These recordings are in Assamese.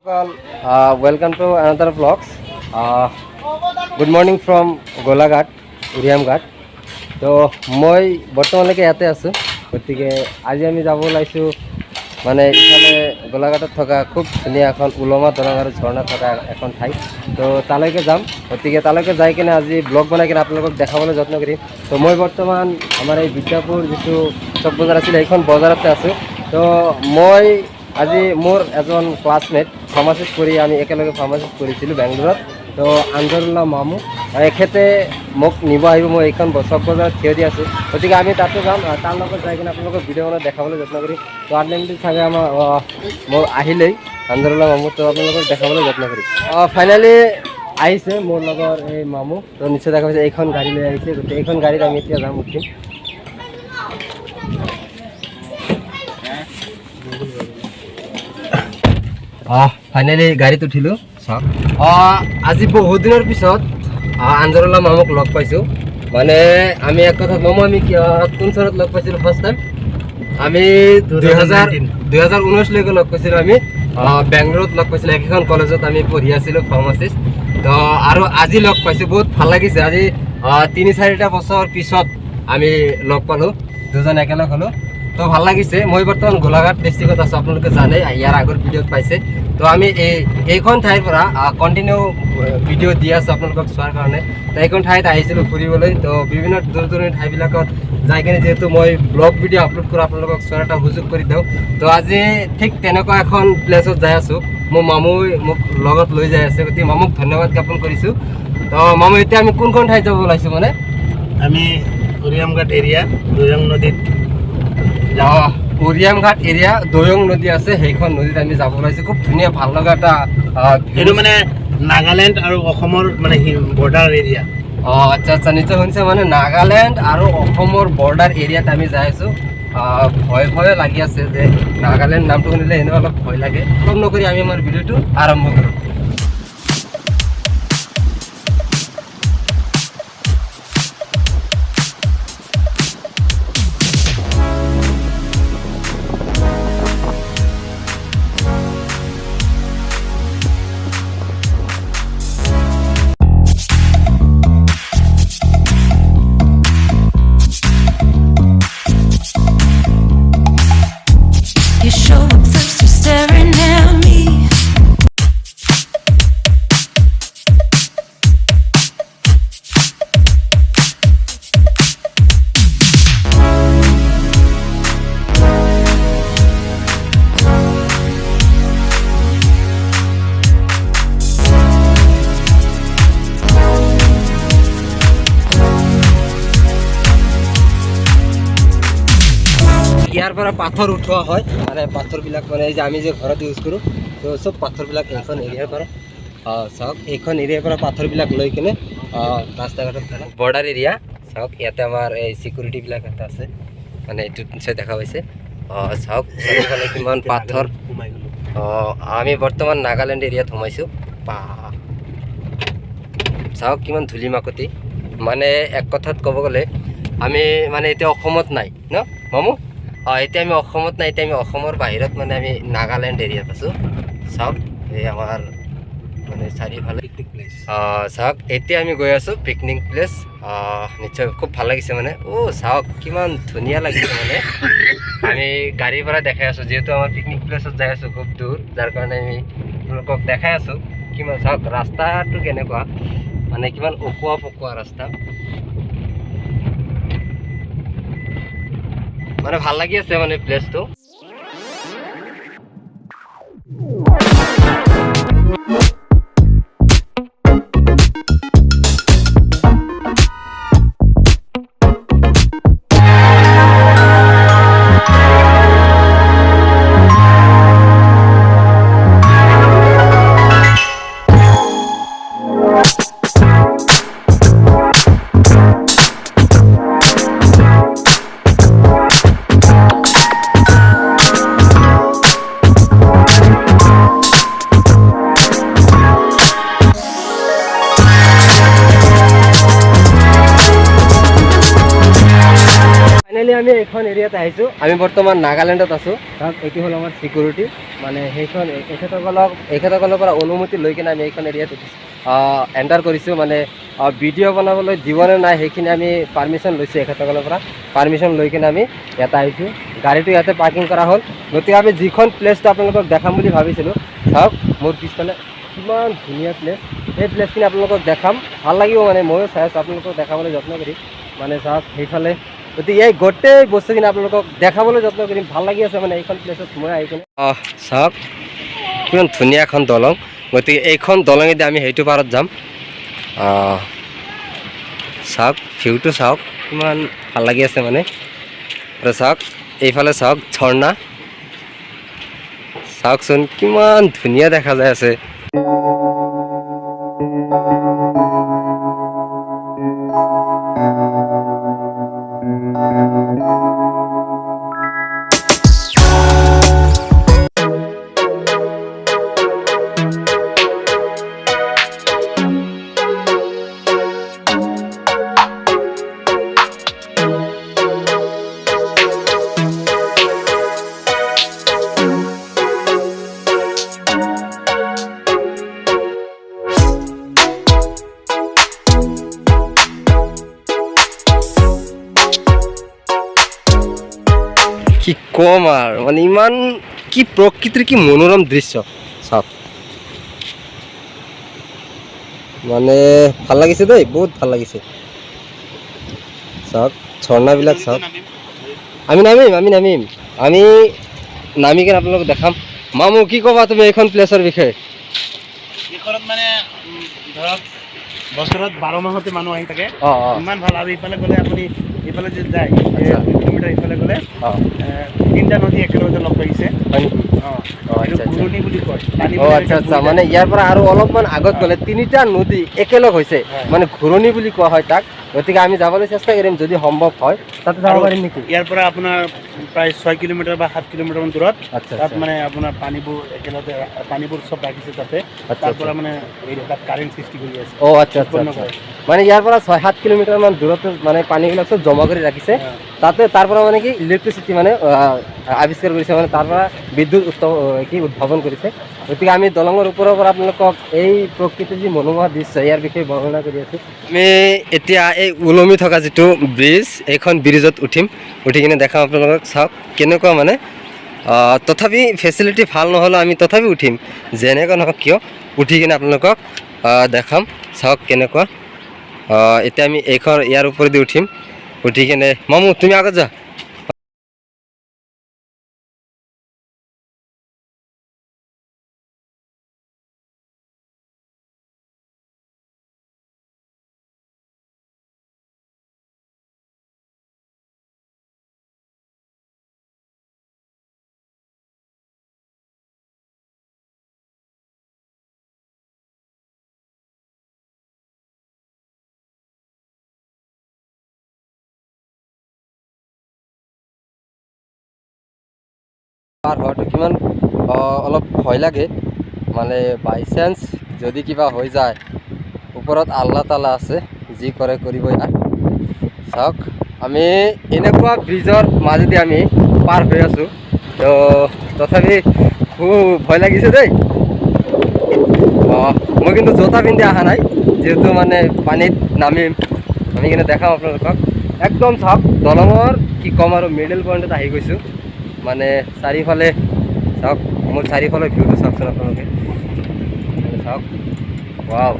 Welcome to another vlogs. Good morning from Golaghat, Uriamghat. তো মই বৰ্তমানলৈকে ইয়াতে আছোঁ, গতিকে আজি আমি যাব ওলাইছোঁ মানে ইফালে গোলাঘাটত থকা খুব ধুনীয়া এখন উলমা দলং আৰু ঝৰ্ণা থকা এখন ঠাই। তো তালৈকে যাম, গতিকে তালৈকে যাই কিনে আজি ব্লগ বনাই কিনে আপোনালোকক দেখাবলৈ যত্ন কৰিম। তো মই বৰ্তমান আমাৰ এই বিদ্যাপুৰ যিটো চক বজাৰ আছিলে সেইখন বজাৰতে আছোঁ। তো মই আজি মোৰ এজন ক্লাছমেট ফাৰ্মাচিষ্ট কৰি আমি একেলগে ফাৰ্মাচিষ্ট কৰিছিলোঁ বেংগলোৰত। তো আনজাৰুল্লাহ মামু এখেতে মোক নিব আহিব, মই এইখন চক বজাৰত থিয় দি আছোঁ, গতিকে আমি তাতে যাম। তাৰ লগত যাই কিনে আপোনালোকক ভিডিঅ'খনত দেখাবলৈ যত্ন কৰিম। তো আনলিমিটেড চাগে আমাৰ মোৰ আহিলেই আনজাৰুল্লাহ মামু, তো আপোনালোকক দেখাবলৈ যত্ন কৰিম। ফাইনেলি আহিছে মোৰ লগৰ এই মামু, তো নিশ্চয় দেখা পাইছে এইখন গাড়ী লৈ আহিছে, গতিকে এইখন গাড়ীত আমি এতিয়া যাম উঠিম। ফাইনেলি গাড়ীত উঠিলোঁ। চাওক আজি বহুত দিনৰ পিছত আনজাৰুল্লাহ মামুক লগ পাইছোঁ। মানে আমি এক কথাত মামু আমি কোন চনত লগ পাইছিলোঁ ফাৰ্ষ্ট টাইম? আমি 2019লৈকে লগ পাইছিলোঁ। আমি বেংগলোৰত লগ পাইছিলোঁ, একেখন কলেজত আমি পঢ়ি আছিলোঁ ফাৰ্মাচিষ্ট। তো আৰু আজি লগ পাইছোঁ, বহুত ভাল লাগিছে। আজি 3-4টা বছৰ পিছত আমি লগ পালোঁ, দুজন একেলগ হ'লোঁ, তো ভাল লাগিছে। মই বৰ্তমান গোলাঘাট ডিষ্ট্ৰিক্টত আছোঁ, আপোনালোকে জানে, ইয়াৰ আগৰ ভিডিঅ'ত পাইছে। তো আমি এইখন ঠাইৰ পৰা কণ্টিনিউ ভিডিঅ' দি আছোঁ আপোনালোকক চোৱাৰ কাৰণে। তো এইখন ঠাইত আহিছিলোঁ ফুৰিবলৈ। তো বিভিন্ন দূৰ দূৰণিৰ ঠাইবিলাকত যাই কিনে যিহেতু মই ব্লগ ভিডিঅ' আপলোড কৰোঁ, আপোনালোকক চোৱাৰ এটা সুযোগ কৰি দিওঁ। তো আজি ঠিক তেনেকুৱা এখন প্লেচত যাই আছোঁ, মোৰ মামুই মোক লগত লৈ যাই আছে, গতিকে মামুক ধন্যবাদ জ্ঞাপন কৰিছোঁ। তো মামু এতিয়া আমি কোনখন ঠাইত যাব ওলাইছোঁ? মানে আমি উৰিয়ামঘাট এৰিয়া দৈয়ং নদীত, উৰিয়ামঘাট এৰিয়া দৈয়ং নদী আছে, সেইখন নদীত আমি যাব ওলাইছোঁ। খুব ধুনীয়া ভাল লগা এটা, এইটো মানে নাগালেণ্ড আৰু অসমৰ মানে বৰ্ডাৰ এৰিয়া। আচ্ছা আচ্ছা, নিশ্চয় শুনিছে, মানে নাগালেণ্ড আৰু অসমৰ বৰ্ডাৰ এৰিয়াত আমি যাই আছোঁ। ভয় ভয় লাগি আছে যে নাগালেণ্ড নামটো শুনিলে এনেও অলপ ভয় লাগে। কম নকৰি আমি আমাৰ ভিডিঅ'টো আৰম্ভ কৰোঁ। ইয়াৰ পৰা পাথৰ উঠোৱা হয়, মানে পাথৰবিলাক মানে এই যে আমি যে ঘৰত ইউজ কৰোঁ, তো চব পাথৰবিলাক এইখন এৰিয়াৰ পৰা চাওক, এইখন এৰিয়াৰ পৰা পাথৰবিলাক লৈ কিনে ৰাস্তা ঘাটত বৰ্ডাৰ এৰিয়া। চাওক ইয়াতে আমাৰ এই চিকিউৰিটিবিলাক এটা আছে, মানে এইটো নিশ্চয় দেখা পাইছে। চাওক চাৰিওফালে কিমান পাথৰ। আমি বৰ্তমান নাগালেণ্ড এৰিয়াত সোমাইছোঁ। চাওক কিমান ধূলি মাকতি, মানে এক কথাত ক'ব গ'লে আমি মানে এতিয়া অসমত নাই ন মামু? এতিয়া আমি অসমত নাই, এতিয়া আমি অসমৰ বাহিৰত, মানে আমি নাগালেণ্ড এৰিয়াত আছোঁ। চাওক এই আমাৰ মানে চাৰিওফালে পিকনিক প্লেচ। চাওক এতিয়া আমি গৈ আছোঁ পিকনিক প্লেচ। নিশ্চয় খুব ভাল লাগিছে মানে। চাওক কিমান ধুনীয়া লাগিছে, মানে আমি গাড়ীৰ পৰা দেখাই আছোঁ, যিহেতু আমাৰ পিকনিক প্লেচত যাই আছোঁ খুব দূৰ, যাৰ কাৰণে আমি আপোনালোকক দেখাই আছোঁ কিমান। চাওক ৰাস্তাটো কেনেকুৱা, মানে কিমান অকোৱা পকোৱা ৰাস্তা, মানে ভাল লাগি আছে মানে প্লেচটো। আমি এইখন এৰিয়াত আহিছোঁ আমি বৰ্তমান নাগালেণ্ডত আছোঁ কাৰণ এইটো হ'ল আমাৰ চিকিউৰিটি মানে সেইখন এখেতসকলৰ পৰা অনুমতি লৈ কিনে আমি এইখন এৰিয়াত এণ্টাৰ কৰিছোঁ মানে ভিডিঅ' বনাবলৈ দিবনে নাই সেইখিনি আমি পাৰ্মিশ্যন লৈছোঁ এখেতসকলৰ পৰা পাৰ্মিশ্যন লৈ কিনে আমি ইয়াতে আহিছোঁ গাড়ীটো ইয়াতে পাৰ্কিং কৰা হ'ল গতিকে আমি যিখন প্লেচটো আপোনালোকক দেখাম বুলি ভাবিছিলোঁ চাওক মোৰ পিছফালে কিমান ধুনীয়া প্লেচ সেই প্লেচখিনি আপোনালোকক দেখাম ভাল লাগিব মানে ময়ো চাই আছোঁ আপোনালোকক দেখাবলৈ যত্ন কৰিম মানে চাওক সেইফালে গতিকে এই গোটেই বস্তুখিনি আপোনালোকক দেখাবলৈ যত্ন কৰিম ভাল লাগি আছে মানে এইখন প্লেচত মই আহি কিনে চাওক কিমান ধুনীয়া এখন দলং গতিকে এইখন দলঙেদি আমি সেইটো পাৰত যাম চাওক ভিউটো চাওক কিমান ভাল লাগি আছে মানে আৰু চাওক এইফালে চাওক ঝৰ্ণা চাওকচোন কিমান ধুনীয়া দেখা যায় আছে কি কম আর মানে ইমান কি প্রকৃতির কি মনোরম দৃশ্য সব মানে ভাল লাগিছে দেই বহুত ভাল লাগিছে সব ঝর্ণাবিলাক সব আমি নামিম আমি নামি কেনে আপোনালোকক দেখাম মামু কি ক'বা তুমি এইখন প্লেচৰ বিষয়ে এইখনত মানে ধৰক বছৰত 12 মাহতে মানুহ আহি থাকে ইমান ভাল আৰু ইফালে গ'লে আপুনি ইফালে যে যায় 2 কিলোমিটাৰ ইফালে গ'লে তিনিটা নদী একেলগে লগ লাগিছে হয় নেকি ঘূৰণি বুলি কয় আচ্ছা মানে ইয়াৰ পৰা আৰু অলপমান আগত গ'লে তিনিটা নদী একেলগ হৈছে মানে ঘূৰণি বুলি কোৱা হয় তাক গতিকে আমি যাবলৈ চেষ্টা কৰিম যদি সম্ভৱ হয় তাতে যাব পাৰিম নেকি ইয়াৰ পৰা আপোনাৰ প্ৰায় 6 কিলোমিটাৰ বা 7 কিলোমিটাৰ মান দূৰত তাত মানে আপোনাৰ পানীবোৰ সব ৰাখিছে তাতে তাৰ পৰা মানে তাত কাৰেণ্ট সৃষ্টি কৰি আছে আচ্ছা মানে ইয়াৰ পৰা 6-7 কিলোমিটাৰ মান দূৰত মানে পানীবিলাক সব জমা কৰি ৰাখিছে তাতে তাৰ পৰা মানে কি ইলেক্ট্ৰিচিটি মানে আৱিষ্কাৰ কৰিছে মানে তাৰ পৰা বিদ্যুৎ উদ্ভাৱন কৰিছে গতিকে আমি দলঙৰ ওপৰৰ পৰা আপোনালোকক এই প্ৰকৃতিৰ যি মনোমোহা দৃশ্য ইয়াৰ বিষয়ে বৰ্ণনা কৰি আছোঁ আমি এতিয়া এই ওলমি থকা যিটো ব্ৰিজ এইখন ব্ৰিজত উঠি কিনে দেখাম আপোনালোকক চাওক কেনেকুৱা মানে তথাপি ফেচিলিটি ভাল নহ'লেও আমি তথাপি উঠিম যেনেকুৱা নহওক কিয় উঠি কিনে আপোনালোকক দেখাম চাওক কেনেকুৱা এতিয়া আমি ইয়াৰ ওপৰেদি উঠি কিনে মামু তুমি আগত যা পাৰ হোৱাটো কিমান অলপ ভয় লাগে মানে বাই চান্স যদি কিবা হৈ যায় ওপৰত আল্লাহ তালা আছে যি কৰে কৰিব ইয়াত চাওক আমি এনেকুৱা ব্ৰিজৰ মাজেদি আমি পাৰ হৈ আছোঁ তো তথাপি খুব ভয় লাগিছে দেই মই কিন্তু জোতা পিন্ধি অহা নাই যেহেতু মানে পানীত নামিম আমি কিন্তু দেখাম আপোনালোকক একদম চাওক দলঙৰ কি ক'ম আৰু মিডল পইণ্টত আহি গৈছোঁ মানে চাৰিওফালে চাওক মোৰ চাৰিওফালে ভিউটো চাওকচোন আপোনালোকে চাওক ৱাও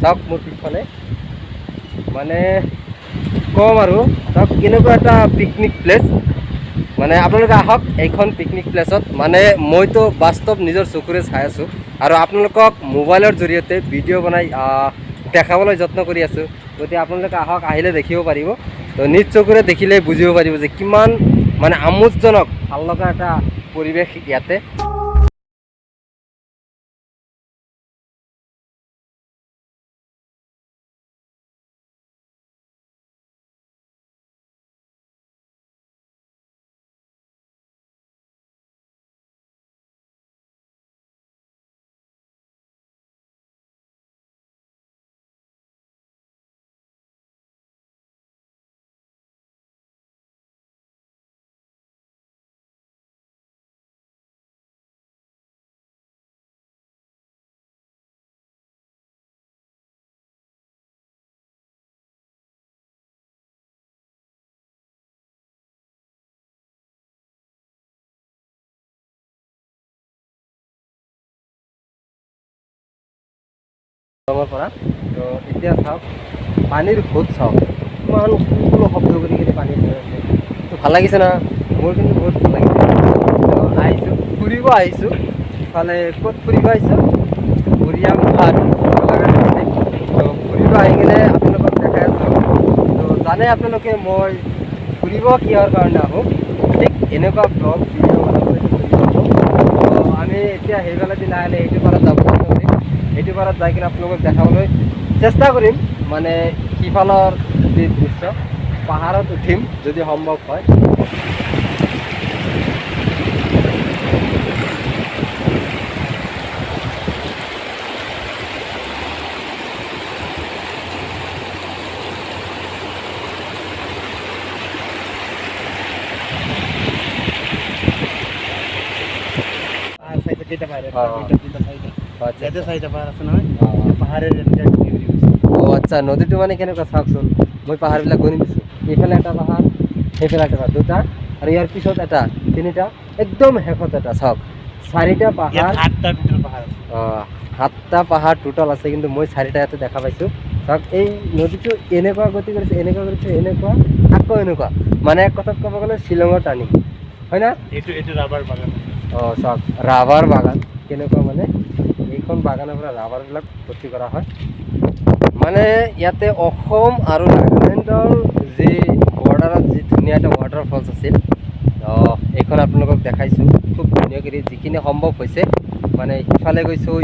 চাওক মোৰ পিছফালে মানে ক'ম আৰু চাওক কেনেকুৱা এটা পিকনিক প্লেচ মানে আপোনালোকে আহক এইখন পিকনিক প্লেচত মানে মইতো বাস্তৱ নিজৰ চকুৰে চাই আছোঁ আৰু আপোনালোকক মোবাইলৰ জৰিয়তে ভিডিঅ' বনাই দেখাবলৈ যত্ন কৰি আছোঁ গতিকে আপোনালোকে আহক আহিলে দেখিব পাৰিব তো নিজ চকুৰে দেখিলে বুজিব পাৰিব যে কিমান মানে আমোদজনক ভাল লগা এটা পৰিৱেশ ইয়াতে ৰঙৰ পৰা তো এতিয়া চাওক পানীৰ সোঁত চাওক ইমান সকলো শব্দ কৰি কিনে পানী হৈ আছে তো ভাল লাগিছে না মোৰ কিন্তু বহুত ভাল লাগিছে তো আহিছোঁ ফুৰিব আহিছোঁ ইফালে ক'ত ফুৰিব আহিছোঁ উৰিয়াম ঘাট গোলাঘাট ডিষ্ট্ৰিক্ট তো ফুৰিব আহি কিনে আপোনালোকক দেখাই আছোঁ তো জানে আপোনালোকে মই ফুৰিব কিহৰ কাৰণে আহোঁ ঠিক এনেকুৱা ব্লগ ভিডিঅ' বনাবলৈ তো আমি এতিয়া সেইফালেদি লাহে লাহে এইটো পাৰত যাব পাৰিম এইটো পাৰত যাই কিনে আপোনালোকক দেখাবলৈ চেষ্টা কৰিম মানে সিফালৰ যি দৃশ্য পাহাৰত উঠিম যদি সম্ভৱ হয় আচ্ছা নদীটো মানে কেনেকুৱা চাওকচোন মই পাহাৰবিলাক গণি দিছোঁ এইফালে এটা পাহাৰ সেইফালে এটা পাহাৰ দুটা আৰু ইয়াৰ পিছত এটা তিনিটা একদম শেষত এটা চাওক চাৰিটা পাহাৰ সাতটা পাহাৰ টোটাল আছে কিন্তু মই চাৰিটা ইয়াতে দেখা পাইছোঁ চাওক এই নদীটো এনেকুৱা গতি কৰিছে এনেকুৱা আকৌ এনেকুৱা মানে এক কথাত ক'ব গ'লে শ্বিলঙৰ টাৰ্ণিং হয় না এইটো ৰাবাৰ বাগান অঁ চাওক ৰাবাৰ বাগান কেনেকুৱা মানে এইখন বাগানৰ পৰা ৰাবাৰবিলাক ভৰ্তি কৰা হয় মানে ইয়াতে অসম আৰু নাগালেণ্ডৰ যি বৰ্ডাৰত যি ধুনীয়া এটা ৱাটাৰফলছ আছিল এইখন আপোনালোকক দেখাইছোঁ খুব ধুনীয়াকৈ যিখিনি সম্ভৱ হৈছে মানে ইফালে গৈছোঁ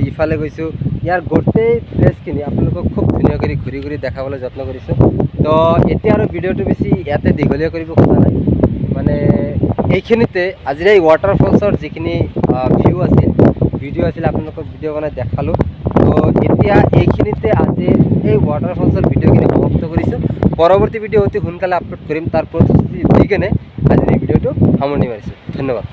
ইয়াৰ গোটেই প্লেচখিনি আপোনালোকক খুব ধুনীয়াকৈ ঘূৰি ঘূৰি দেখাবলৈ যত্ন কৰিছোঁ তো এতিয়া আৰু ভিডিঅ'টো বেছি ইয়াতে দীঘলীয়া কৰিব খোজা নাই মানে এইখিনিতে আজিৰ এই ৱাটাৰফলছৰ যিখিনি ভিডিঅ' আছিল আপোনালোকক ভিডিঅ' বনাই দেখালোঁ তো এতিয়া এইখিনিতে আজিৰ এই ৱাটাৰফলছৰ ভিডিঅ'খিনি সমাপ্ত কৰিছোঁ পৰৱৰ্তী ভিডিঅ' অতি সোনকালে আপলোড কৰিম তাৰ প্ৰতিশ্ৰুতি দি কেনে আজিৰ এই ভিডিঅ'টো সামৰণি মাৰিছোঁ ধন্যবাদ